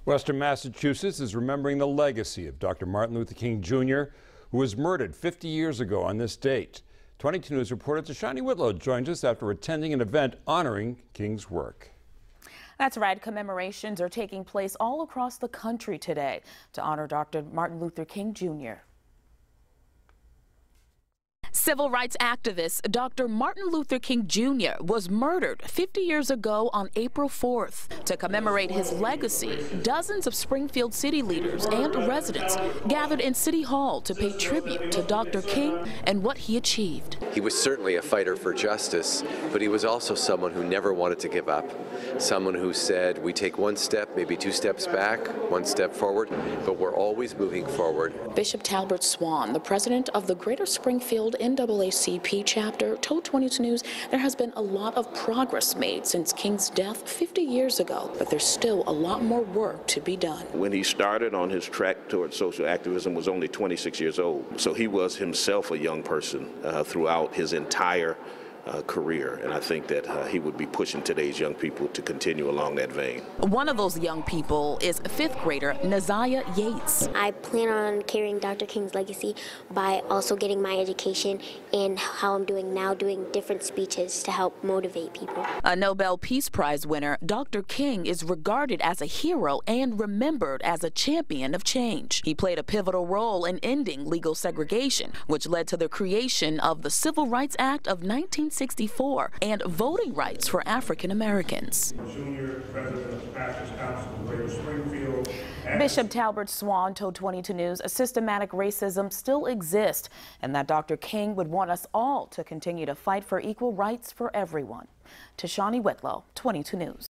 Western Massachusetts is remembering the legacy of Dr. Martin Luther King Jr., who was murdered 50 years ago on this date. 22 News reporter Tashani Whitlow joins us after attending an event honoring King's work. That's right. Commemorations are taking place all across the country today to honor Dr. Martin Luther King Jr. Civil rights activist Dr. Martin Luther King Jr. was murdered 50 years ago on April 4th. To commemorate his legacy, dozens of Springfield city leaders and residents gathered in City Hall to pay tribute to Dr. King and what he achieved. He was certainly a fighter for justice, but he was also someone who never wanted to give up. Someone who said, we take one step, maybe two steps back, one step forward, but we're always moving forward. Bishop Talbert Swan, the president of the Greater Springfield NAACP chapter, told 22 News there has been a lot of progress made since King's death 50 years ago, but there's still a lot more work to be done. When he started on his track toward social activism was only 26 years old, so he was himself a young person throughout his entire career, and I think that he would be pushing today's young people to continue along that vein. One of those young people is fifth grader Naziah Yates. I plan on carrying Dr. King's legacy by also getting my education in how I'm doing now, doing different speeches to help motivate people. A Nobel Peace Prize winner, Dr. King is regarded as a hero and remembered as a champion of change. He played a pivotal role in ending legal segregation, which led to the creation of the Civil Rights Act of 1964 and voting rights for African Americans. Bishop Talbert Swan told 22 News systematic racism still exists and that Dr. King would want us all to continue to fight for equal rights for everyone. Tashani Whitlow, 22 News.